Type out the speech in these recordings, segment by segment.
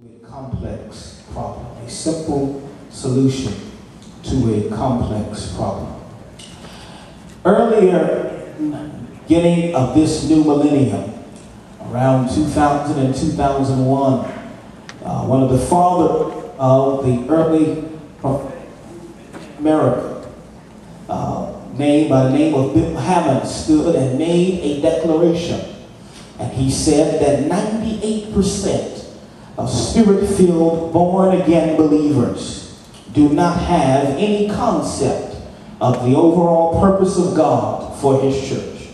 A complex problem, a simple solution to a complex problem. Earlier, beginning of this new millennium, around 2000 and 2001, one of the fathers of the early America, named by the name of Bill Hammond, stood and made a declaration. And he said that 98% of spirit-filled, born-again believers do not have any concept of the overall purpose of God for His church.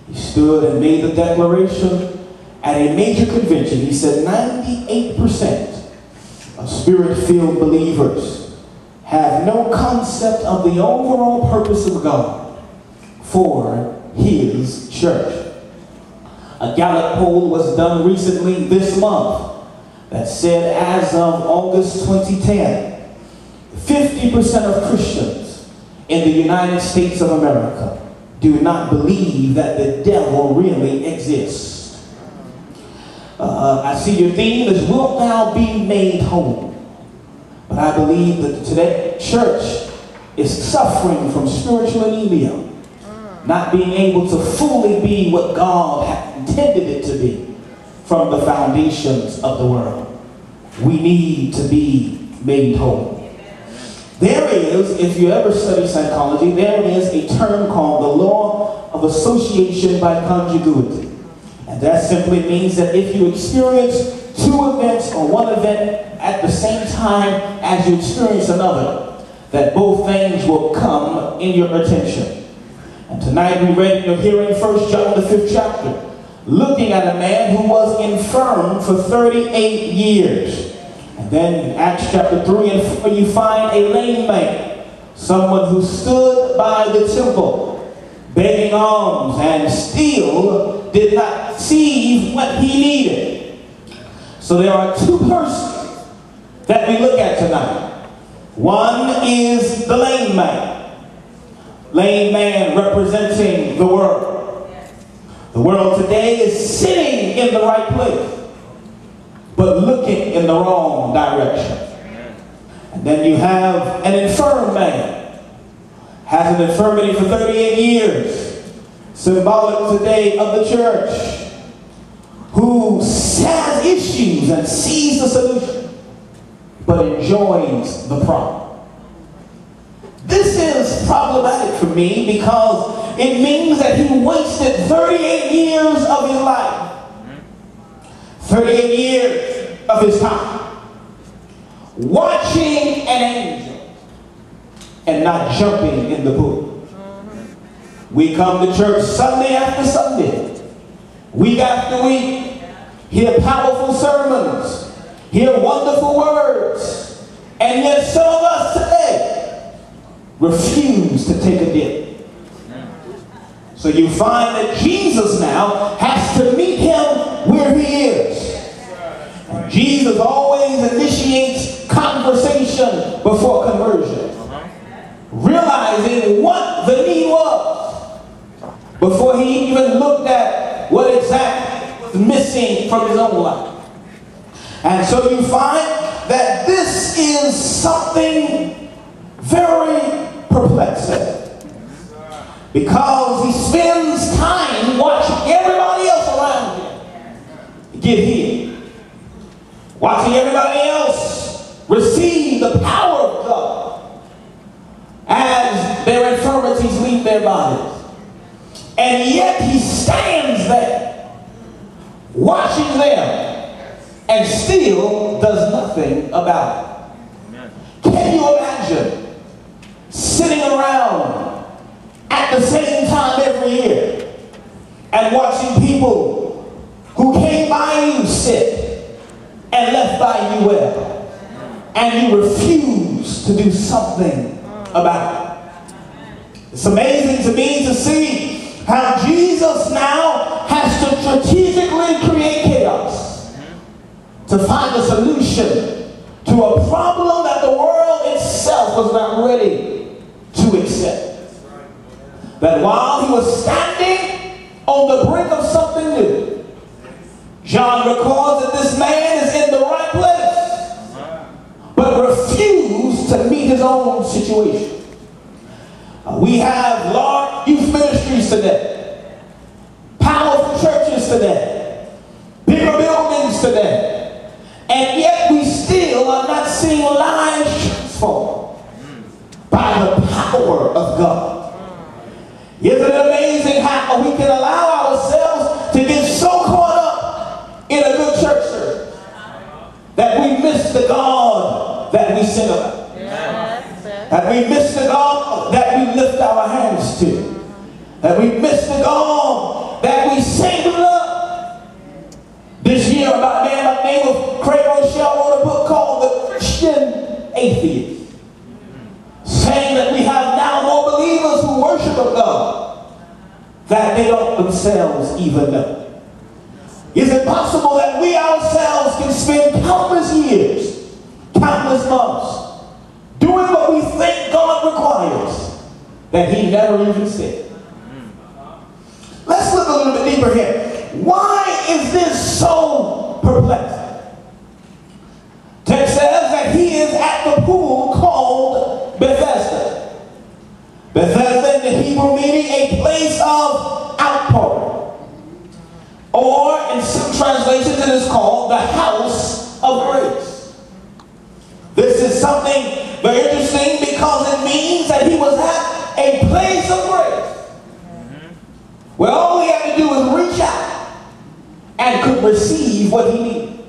He stood and made the declaration at a major convention. He said 98% of spirit-filled believers have no concept of the overall purpose of God for His church. A Gallup poll was done recently this month that said as of August 2010, 50% of Christians in the United States of America do not believe that the devil really exists. I see your theme is, wilt thou be made whole? But I believe that today church is suffering from spiritual anemia, not being able to fully be what God had intended it to be from the foundations of the world. We need to be made whole. There is, if you ever study psychology, there is a term called the law of association by conjugacy. And that simply means that if you experience two events or one event at the same time as you experience another, that both things will come in your attention. And tonight we read in your hearing 1 John the 5th chapter, looking at a man who was infirm for 38 years. And then in Acts chapter 3 and 4 you find a lame man, someone who stood by the temple begging alms and still did not receive what he needed. So there are two persons that we look at tonight. One is the lame man. Lame man representing the world. The world today is sitting in the right place, but looking in the wrong direction. And then you have an infirm man, has an infirmity for 38 years, symbolic today of the church, who has issues and sees the solution, but enjoys the problem. This is problematic for me because it means that he wasted 38 years of his life. 38 years of his time. Watching an angel and not jumping in the pool. We come to church Sunday after Sunday, week after week, hear powerful sermons, hear wonderful words, and yet some of us today refuse to take a dip. So you find that Jesus now has to meet him where he is. And Jesus always initiates conversation before conversion, realizing what the need was before he even looked at what exactly was missing from his own life. And so you find that this is something very perplexing, because he spends time watching everybody else around him get healed, watching everybody else receive the power of God as their infirmities leave their bodies. And yet he stands there watching them and still does nothing about it. Can you imagine sitting around at the same time every year and watching people who came by you sick and left by you well, and you refuse to do something about it? It's amazing to me to see how Jesus now has to strategically create chaos to find a solution to a problem that the world itself was not ready to accept. That while he was standing on the brink of something new, John records that this man is in churches today, bigger buildings today, and yet we still are not seeing lives transformed by the power of God. Isn't it amazing how we can allow ourselves to get so caught up in a good church service that we miss the God that we sing about? That we miss the God that we lift our hands to. That we miss the God that we sing with love. This year, a man by the name of Craig Rochelle wrote a book called The Christian Atheist, saying that we have now more believers who worship a God that they don't themselves even know. Is it possible that we ourselves can spend countless years, countless months, doing what we think God requires that He never even said? Let's look a little bit deeper here. Why is this so perplexing? Text says that He is at the pool called Bethesda. Bethesda in the Hebrew meaning a place of outpouring. Or in some translations it is called the house of grace. This is something very interesting because it means that He was at a place of grace. Well, all he had to do was reach out and could receive what he needed.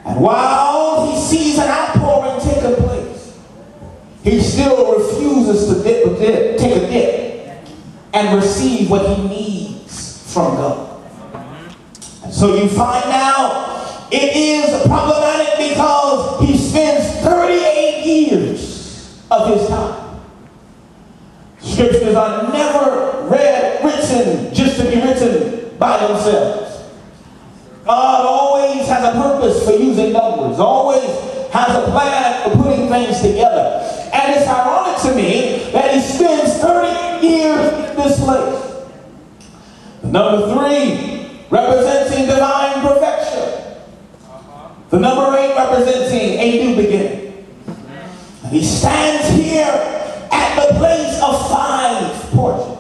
And while he sees an outpouring taking place, he still refuses to take a dip and receive what he needs from God. And so you find now it is problematic because he spends 38 years of his time. Scriptures are never written just to be written by themselves. God always has a purpose for using numbers, always has a plan for putting things together. And it's ironic to me that he spends 30 years in this place. The number 3 representing divine perfection. The number 8 representing a new beginning. And he stands here at the place of 5 portions.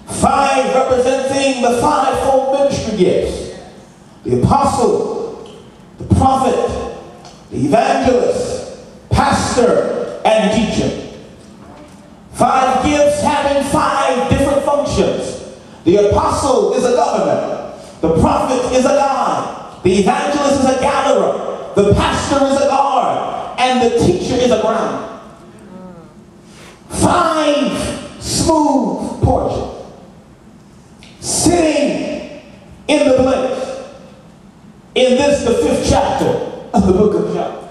5 representing the 5-fold ministry gifts. The apostle, the prophet, the evangelist, pastor, and teacher. 5 gifts having 5 different functions. The apostle is a governor. The prophet is a guide. The evangelist is a gatherer. The pastor is a guard. And the teacher is a ground. 5 smooth portions sitting in the place. In this, the 5th chapter of the book of John.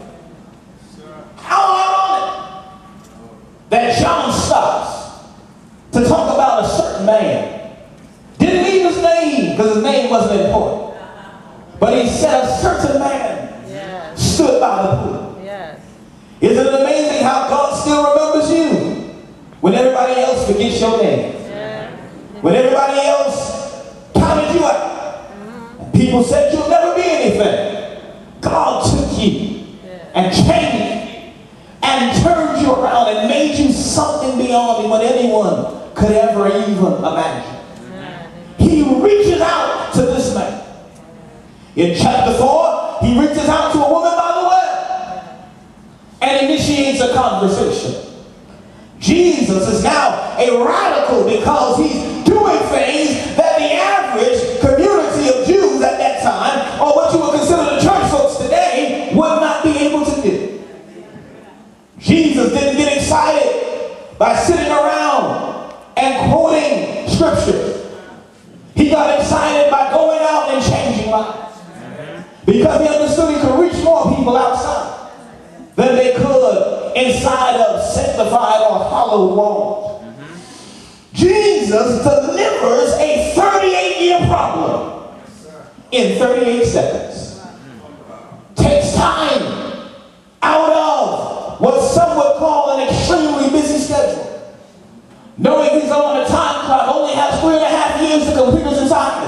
How ironic that John stops to talk about a certain man. Didn't leave his name because his name wasn't important. But he said a certain man stood by the pool. Isn't it amazing how God still remembers you when everybody else forgets your name? When everybody else counted you out. And people said you'll never be anything. God took you and changed you and turned you around and made you something beyond what anyone could ever even imagine. He reaches out to this man. In chapter 4, he reaches out to a woman by the well and initiates a conversation. Jesus is now a radical because he's doing things that the average community of Jews at that time, or what you would consider the church folks today, would not be able to do. Jesus didn't get excited by sitting around and quoting scripture. He got excited by going out and changing lives. Because he understood he could reach more people outside than they could inside of sanctified or hallowed walls. Jesus delivers a 38-year problem in 38 seconds. Takes time out of what some would call an extremely busy schedule. Knowing he's on a time clock, only has 3.5 years to complete his assignment.